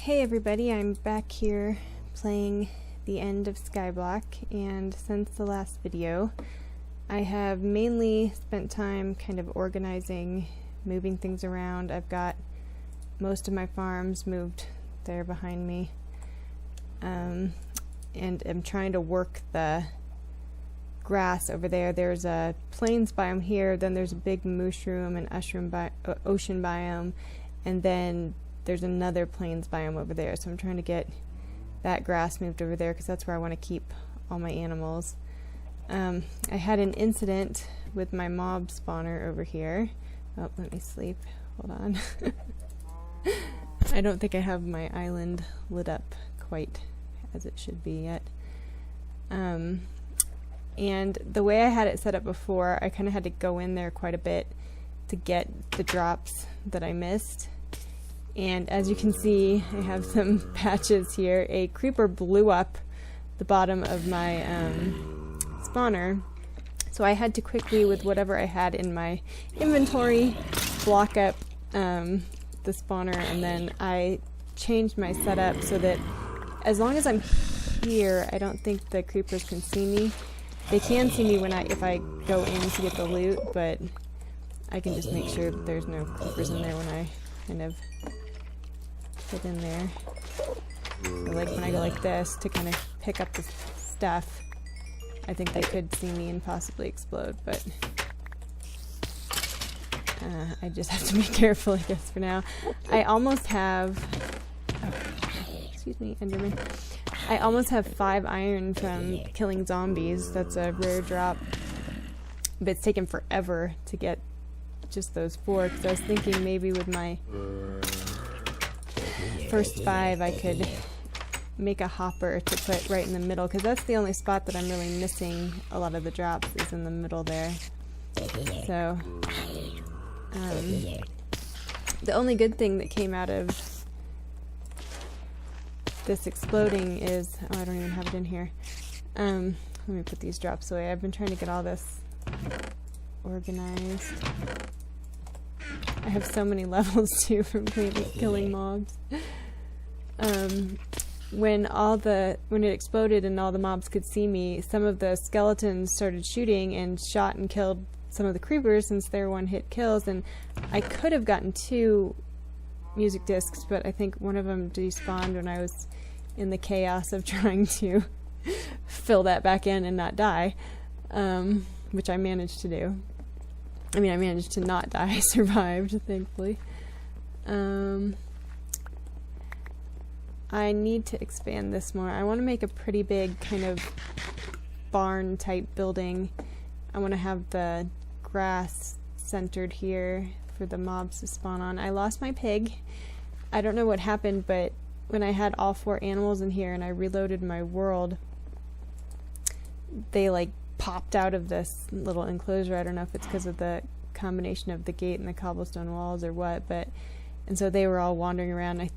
Hey everybody, I'm back here playing the end of Skyblock, and since the last video I have mainly spent time kind of organizing, moving things around. I've got most of my farms moved there behind me, and I'm trying to work the grass over there. There's a plains biome here, then there's a big mushroom and ocean biome, and then there's another plains biome over there, so I'm trying to get that grass moved over there because that's where I want to keep all my animals. I had an incident with my mob spawner over here. Oh, let me sleep. Hold on. I don't think I have my island lit up quite as it should be yet. And the way I had it set up before, I kind of had to go in there quite a bit to get the drops that I missed. And as you can see, I have some patches here. A creeper blew up the bottom of my spawner, so I had to quickly, with whatever I had in my inventory, block up the spawner, and then I changed my setup so that as long as I'm here, I don't think the creepers can see me. They can see me if I go in to get the loot, but I can just make sure that there's no creepers in there when I kind of get in there. So like when I go like this to kind of pick up the stuff, I think they could see me and possibly explode, but I just have to be careful, I guess, for now. I almost have, excuse me, Enderman. I almost have 5 iron from killing zombies. That's a rare drop, but it's taken forever to get just those 4, because I was thinking maybe with my first 5 I could make a hopper to put right in the middle, because that's the only spot that I'm really missing a lot of the drops, is in the middle there. So the only good thing that came out of this exploding is, oh, I don't even have it in here. Let me put these drops away. I've been trying to get all this organized. I have so many levels too from killing mobs. When it exploded and all the mobs could see me, some of the skeletons started shooting and shot and killed some of the creepers, since they're one-hit kills, and I could have gotten 2 music discs, but I think one of them despawned when I was in the chaos of trying to fill that back in and not die, which I managed to do. I mean, I managed to not die. I survived, thankfully. I need to expand this more. I want to make a pretty big kind of barn type building. I want to have the grass centered here for the mobs to spawn on. I lost my pig. I don't know what happened, but when I had all 4 animals in here and I reloaded my world, they like popped out of this little enclosure. I don't know if it's because of the combination of the gate and the cobblestone walls or what, and so they were all wandering around. I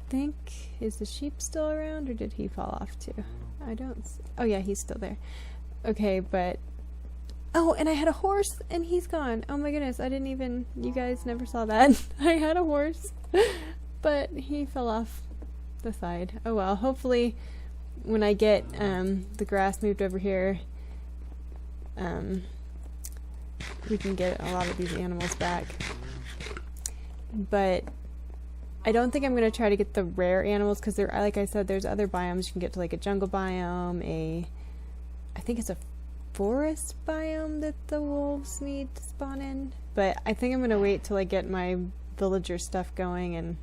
think, is the sheep still around, or did he fall off too? I don't see. Oh yeah, he's still there. Okay, but oh, and I had a horse and he's gone. Oh my goodness, I didn't even, you guys never saw that. I had a horse, but he fell off the side. Oh well, hopefully when I get the grass moved over here, we can get a lot of these animals back. But I don't think I'm going to try to get the rare animals, because there, like I said, there's other biomes. You can get to like a jungle biome, I think it's a forest biome that the wolves need to spawn in. But I think I'm going to wait till I get my villager stuff going, and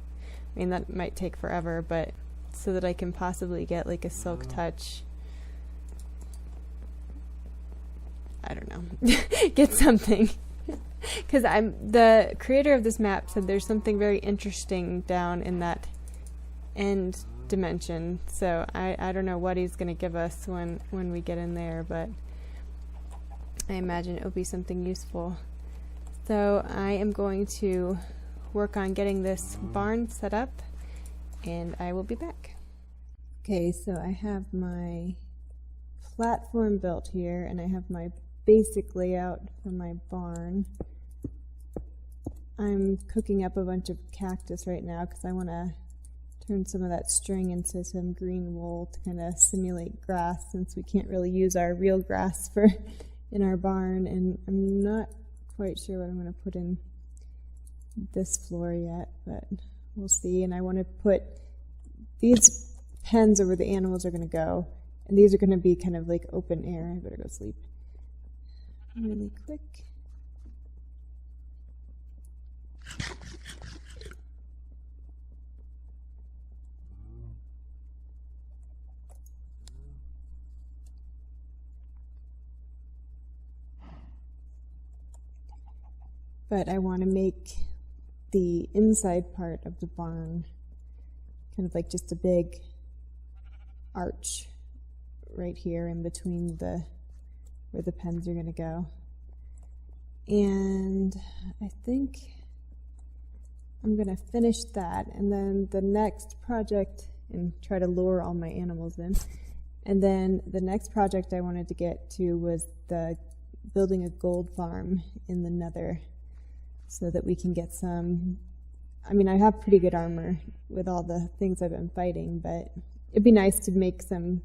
I mean that might take forever, but so that I can possibly get like a silk touch. I don't know. Get something. Because the creator of this map said there's something very interesting down in that end dimension. So I don't know what he's going to give us when we get in there, but I imagine it will be something useful. So I am going to work on getting this barn set up, and I will be back. Okay, so I have my platform built here, and I have my basic layout for my barn. I'm cooking up a bunch of cactus right now because I want to turn some of that string into some green wool to kind of simulate grass, since we can't really use our real grass for in our barn. And I'm not quite sure what I'm going to put in this floor yet, but we'll see. And I want to put these pens over the animals are going to go, and these are going to be kind of like open air. I better go sleep really quick. But I want to make the inside part of the barn kind of like just a big arch right here in between where the pens are going to go. And I think I'm going to finish that, and then the next project, and try to lure all my animals in. And then the next project I wanted to get to was building a gold farm in the Nether, so that we can get some. I mean, I have pretty good armor with all the things I've been fighting, but it'd be nice to make some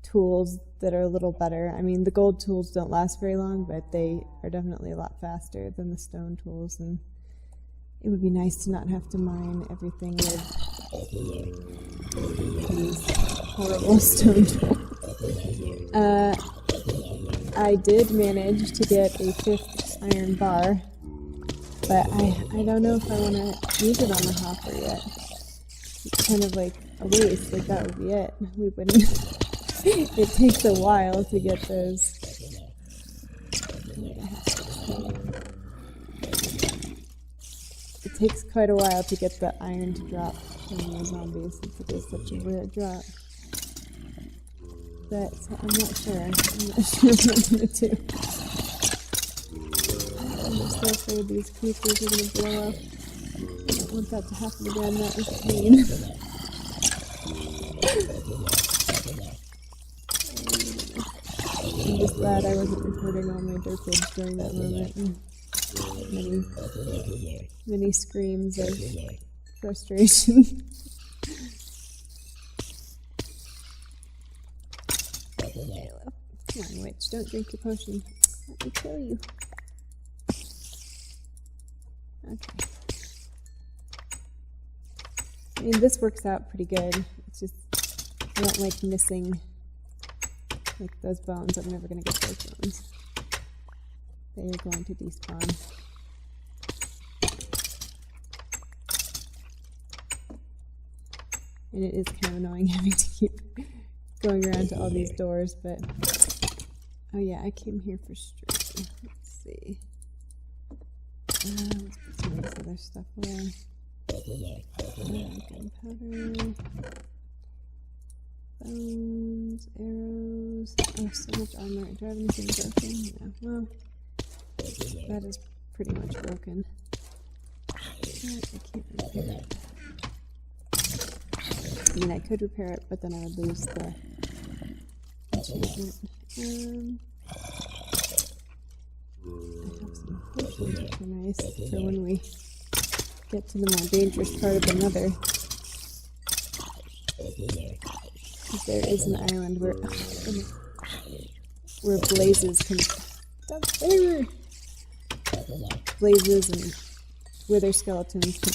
tools that are a little better. I mean, the gold tools don't last very long, but they are definitely a lot faster than the stone tools, and it would be nice to not have to mine everything with these horrible stone tools. I did manage to get a 5th iron bar, but I don't know if I want to use it on the hopper yet. It's kind of like a waste, like that would be it. We wouldn't. It takes a while to get those. It takes quite a while to get the iron to drop from the zombies, since it is such a weird drop. But I'm not sure. I'm not sure what I'm going to do. I'm so afraid these creatures are going to blow up. I don't want that to happen again. That was pain. I'm just glad I wasn't recording all my derpage during that moment. Many screams of frustration. Come on, witch, don't drink your potion. Let me kill you. Okay. I mean, this works out pretty good. It's just, I don't like missing, like, those bones. I'm never going to get those bones. They are going to despawn. And it is kind of annoying having to keep going around to all these doors, but... Oh yeah, I came here for stream. Let's see. Let's put some of this other stuff away. Gunpowder. Bones, arrows. Oh, so much armor. Do I have anything broken? No. Well, that is pretty much broken. I can't repair it. I mean, I could repair it, but then I would lose the achievement. I have some potions, which are nice for when we get to the more dangerous part of the Nether. Because there is an island where blazes can... Stop there! Blazes and wither skeletons can...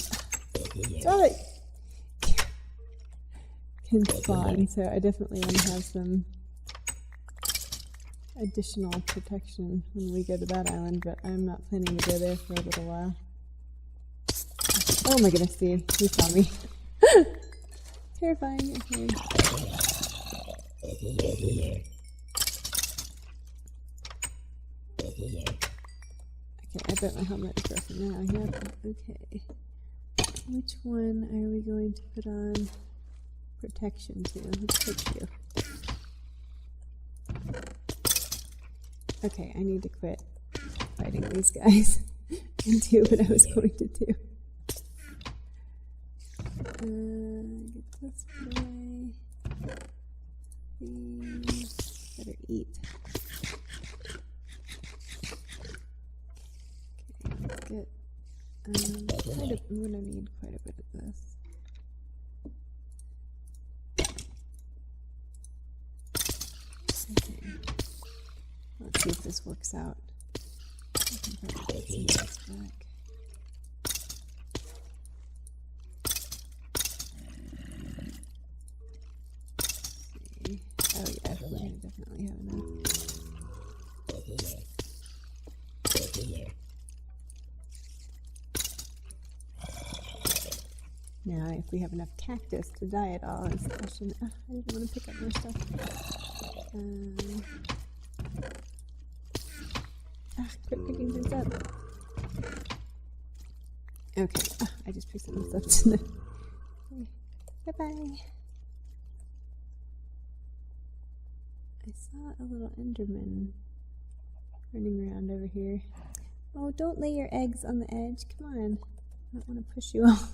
Stop it! Can spawn, so I definitely want to have some additional protection when we go to that island, but I'm not planning to go there for a little while. Oh my goodness, see, you saw me. Terrifying, okay. Okay, I bet my helmet is broken now. Yep, okay. Which one are we going to put on protection to? Let's put you. Okay, I need to quit fighting these guys and do what I was going to do. Get this away. Better eat. Okay, let's get I'm gonna need quite a bit of this. see if this works out. I can probably get some of this back. Oh yeah, we're gonna definitely have enough. Now, if we have enough cactus to dye it all is the question. I didn't want to pick up more stuff. Quit picking things up. Okay, I just picked some stuff tonight. Bye-bye. I saw a little Enderman running around over here. Oh, don't lay your eggs on the edge. Come on. I don't want to push you off.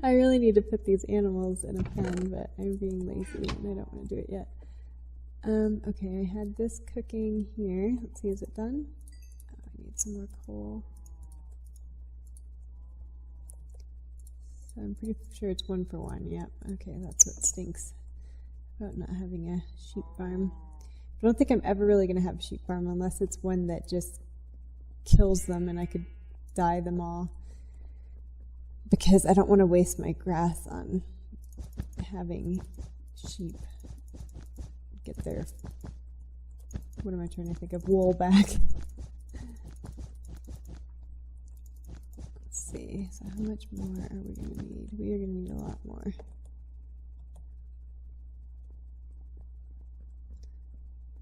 I really need to put these animals in a pen, but I'm being lazy and I don't want to do it yet. Okay, I had this cooking here. Let's see, is it done? Oh, I need some more coal. So I'm pretty sure it's 1 for 1. Yep. Okay, that's what stinks about not having a sheep farm. I don't think I'm ever really going to have a sheep farm unless it's one that just kills them and I could dye them all. Because I don't want to waste my grass on having sheep get their, what am I trying to think of, wool back. Let's see, so how much more are we going to need? We are going to need a lot more.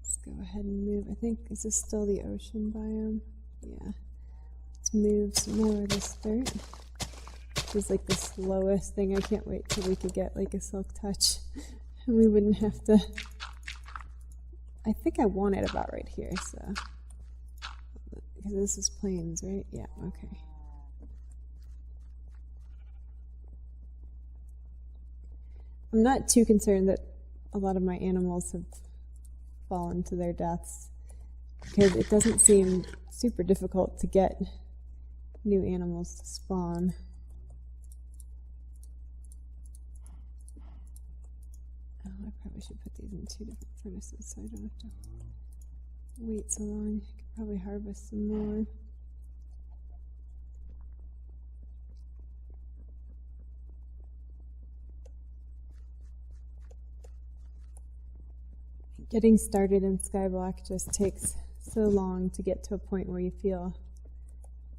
Let's go ahead and move. I think, is this still the ocean biome? Yeah. Let's move some more of this dirt. This is like the slowest thing. I can't wait till we could get like a silk touch. And we wouldn't have to. I think I want it about right here, so. Because this is plains, right? Yeah, okay. I'm not too concerned that a lot of my animals have fallen to their deaths, because it doesn't seem super difficult to get new animals to spawn. Oh, I probably should put these in 2 different furnaces so I don't have to wait so long. I could probably harvest some more. Getting started in Skyblock just takes so long to get to a point where you feel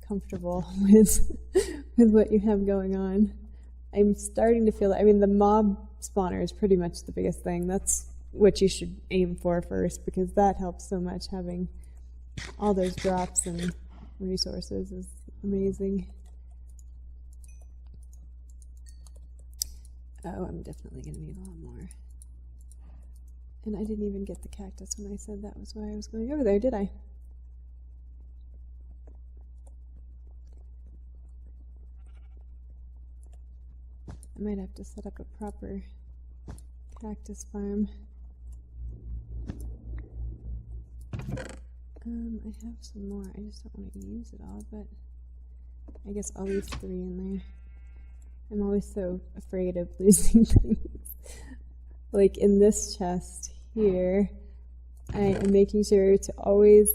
comfortable with what you have going on. I'm starting to feel that. I mean, the mob spawner is pretty much the biggest thing. That's what you should aim for first, because that helps so much. Having all those drops and resources is amazing. Oh, I'm definitely going to need a lot more. And I didn't even get the cactus when I said that was why I was going over there, did I? I might have to set up a proper cactus farm. I have some more. I just don't want to use it all, but I guess I'll leave 3 in there. I'm always so afraid of losing things. Like in this chest here, I am making sure to always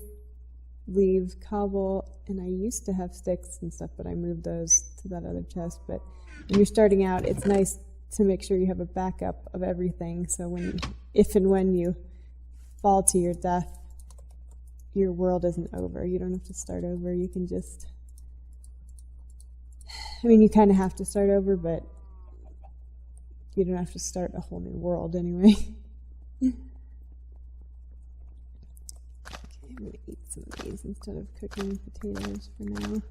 leave cobble, and I used to have sticks and stuff, but I moved those to that other chest. But when you're starting out, it's nice to make sure you have a backup of everything, so if and when you fall to your death, your world isn't over. You don't have to start over. You can just, I mean, you kind of have to start over, but you don't have to start a whole new world anyway. Okay, I'm going to eat some of these instead of cooking potatoes for now.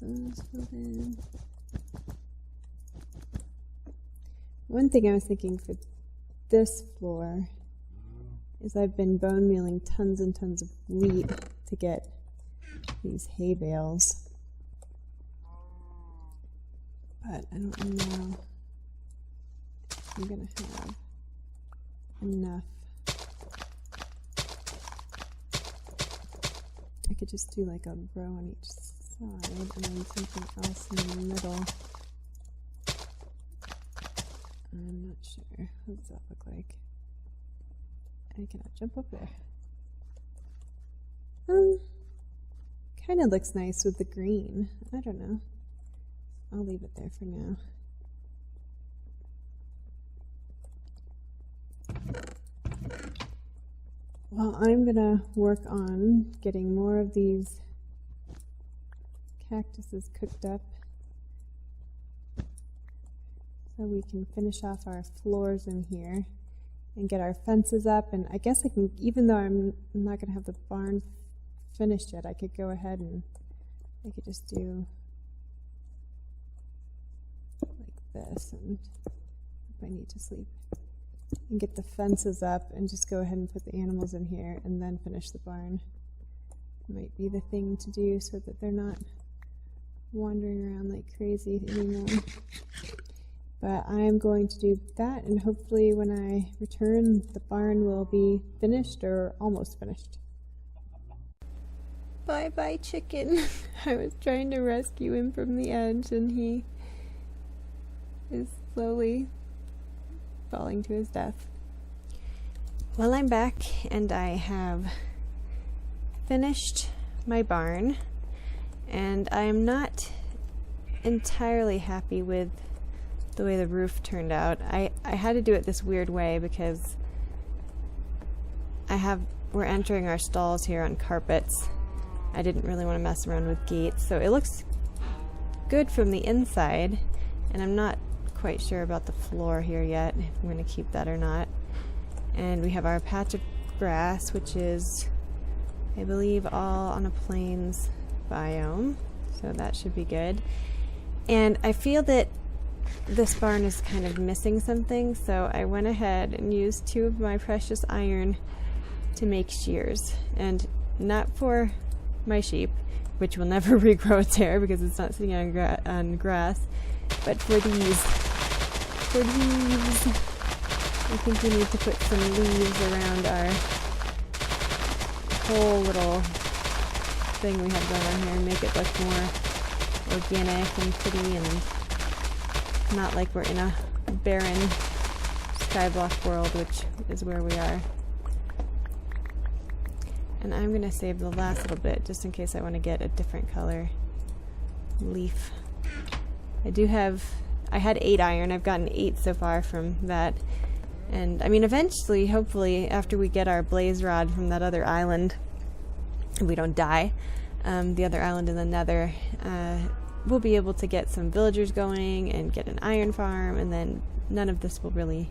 Those filled in. One thing I was thinking for this floor is I've been bone mealing tons and tons of wheat to get these hay bales. But I don't know if I'm going to have enough. I could just do like a row on each side and then something else in the middle. I'm not sure. What does that look like? I cannot jump up there. Kind of looks nice with the green. I don't know. I'll leave it there for now. Well, I'm gonna work on getting more of these cactuses cooked up so we can finish off our floors in here and get our fences up. And I guess I can, even though I'm not gonna have the barn finished yet, I could go ahead and I could just do like this, and if I need to sleep, and get the fences up and just go ahead and put the animals in here and then finish the barn. Might be the thing to do so that they're not wandering around like crazy anymore. But I'm going to do that, and hopefully when I return the barn will be finished or almost finished. Bye bye chicken. I was trying to rescue him from the edge and he is slowly falling to his death. Well, I'm back and I have finished my barn, and I am not entirely happy with the way the roof turned out. I had to do it this weird way because we're entering our stalls here on carpets. I didn't really want to mess around with gates, so it looks good from the inside, and I'm not quite sure about the floor here yet, if I'm going to keep that or not. And we have our patch of grass, which is, I believe, all on a plains biome, so that should be good. And I feel that this barn is kind of missing something, so I went ahead and used 2 of my precious iron to make shears, and not for my sheep, which will never regrow its hair because it's not sitting on grass, but for these. I think we need to put some leaves around our whole little thing we have going on here and make it look more organic and pretty and not like we're in a barren Skyblock world, which is where we are. And I'm going to save the last little bit just in case I want to get a different color leaf. I had 8 iron. I've gotten 8 so far from that. And I mean, eventually, hopefully, after we get our blaze rod from that other island, and we don't die, the other island in the Nether, we'll be able to get some villagers going and get an iron farm, and then none of this will really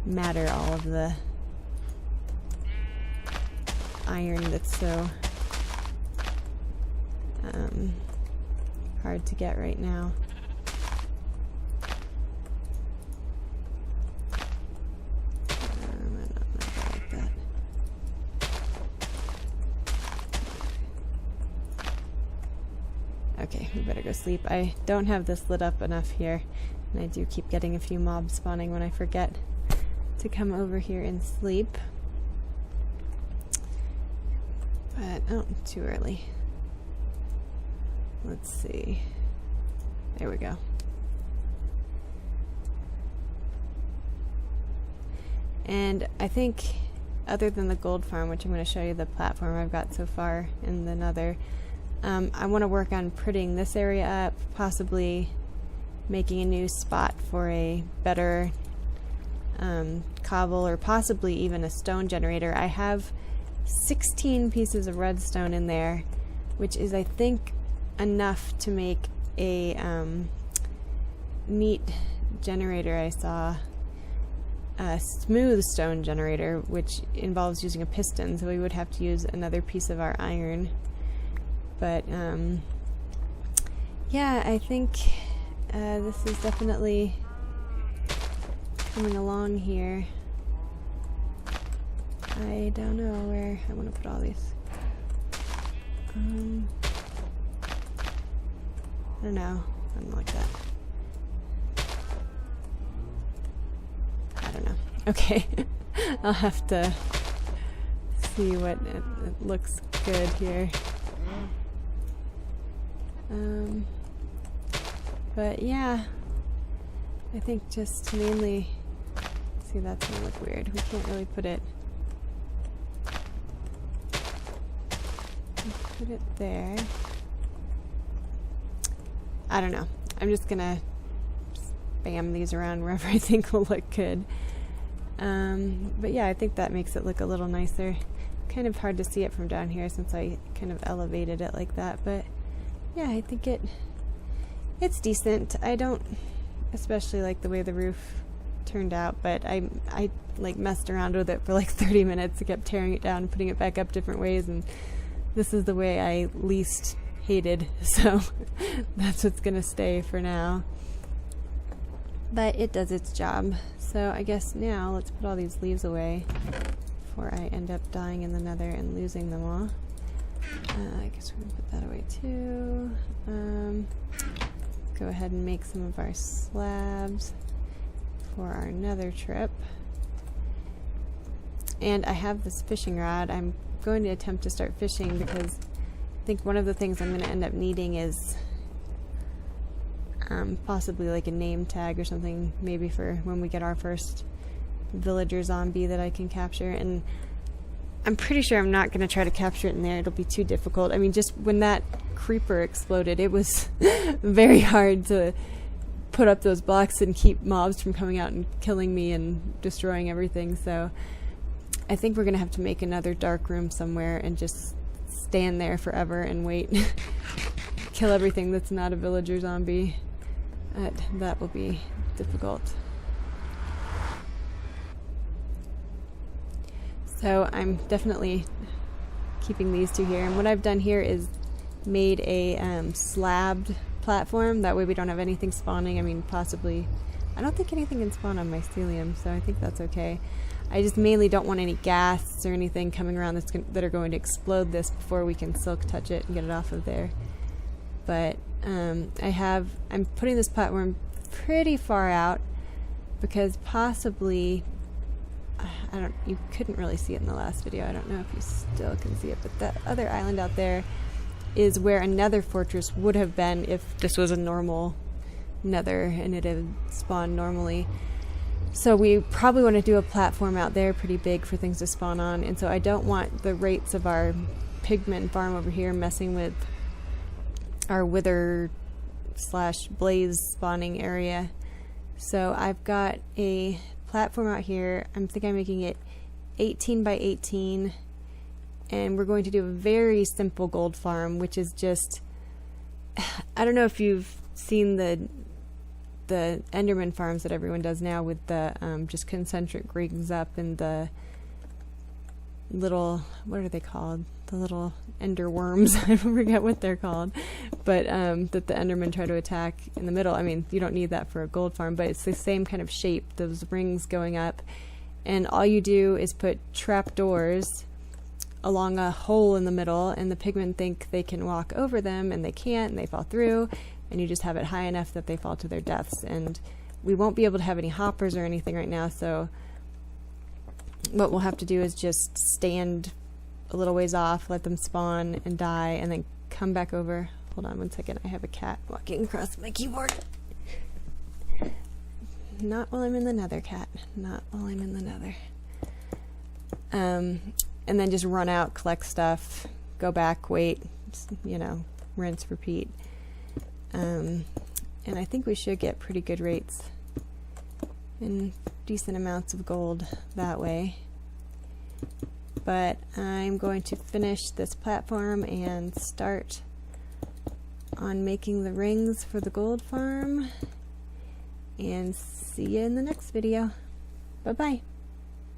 matter, all of the iron that's so hard to get right now. Okay, we better go sleep. I don't have this lit up enough here, and I do keep getting a few mobs spawning when I forget to come over here and sleep. But, oh, too early. Let's see. There we go. And I think, other than the gold farm, which I'm going to show you the platform I've got so far in the Nether, I want to work on prettying this area up, possibly making a new spot for a better cobble, or possibly even a stone generator. I have 16 pieces of redstone in there, which is, I think, enough to make a neat generator. I saw a smooth stone generator, which involves using a piston, so we would have to use another piece of our iron. But yeah, I think this is definitely coming along here. I don't know where I want to put all these. I don't know. I don't like that. I don't know. Okay. I'll have to see what it looks good here. But yeah, I think just mainly, see, that's gonna look weird. We can't really put it there. I don't know. I'm just gonna spam these around wherever I think will look good. But yeah, I think that makes it look a little nicer. Kind of hard to see it from down here since I kind of elevated it like that, but yeah, I think it's decent. I don't especially like the way the roof turned out, but I like messed around with it for like 30 minutes. I kept tearing it down and putting it back up different ways, and this is the way I least hated, so that's what's gonna stay for now. But it does its job. So I guess now let's put all these leaves away before I end up dying in the nether and losing them all. I guess we're gonna put that away too. Go ahead and make some of our slabs for our nether trip. And I have this fishing rod. I'm going to attempt to start fishing because I think one of the things I'm going to end up needing is possibly like a name tag or something, maybe for when we get our first villager zombie that I can capture. And I'm pretty sure I'm not going to try to capture it in there. It'll be too difficult. I mean, just when that creeper exploded, it was very hard to put up those blocks and keep mobs from coming out and killing me and destroying everything. So I think we're going to have to make another dark room somewhere and just stand there forever and wait. Kill everything that's not a villager zombie. That will be difficult. So I'm definitely keeping these two here. And what I've done here is made a slabbed platform. That way we don't have anything spawning. I mean, possibly, I don't think anything can spawn on mycelium, so I think that's okay. I just mainly don't want any gas or anything coming around that are going to explode this before we can silk touch it and get it off of there. But I'm putting this platform pretty far out because possibly, you couldn't really see it in the last video. I don't know if you still can see it, but that other island out there is where a nether fortress would have been if this was a normal nether and it had spawned normally. So we probably want to do a platform out there pretty big for things to spawn on, and so I don't want the rates of our pigment farm over here messing with our wither / blaze spawning area. So I've got a platform out here. I'm making it 18 by 18, and we're going to do a very simple gold farm, which is just, I don't know if you've seen the Enderman farms that everyone does now with the just concentric rings up and the little, what are they called? The little ender worms. I forget what they're called, but that the Endermen try to attack in the middle. I mean, you don't need that for a gold farm, but it's the same kind of shape, those rings going up, and all you do is put trapdoors along a hole in the middle, and the pigmen think they can walk over them, and they can't, and they fall through, and you just have it high enough that they fall to their deaths. And we won't be able to have any hoppers or anything right now, so what we'll have to do is just stand a little ways off, let them spawn and die, and then come back over. Hold on one second, I have a cat walking across my keyboard. Not while I'm in the nether, cat. Not while I'm in the nether. And then just run out, collect stuff, go back, wait, you know, rinse, repeat. And I think we should get pretty good rates and decent amounts of gold that way. But I'm going to finish this platform and start on making the rings for the gold farm, and see you in the next video. Bye bye.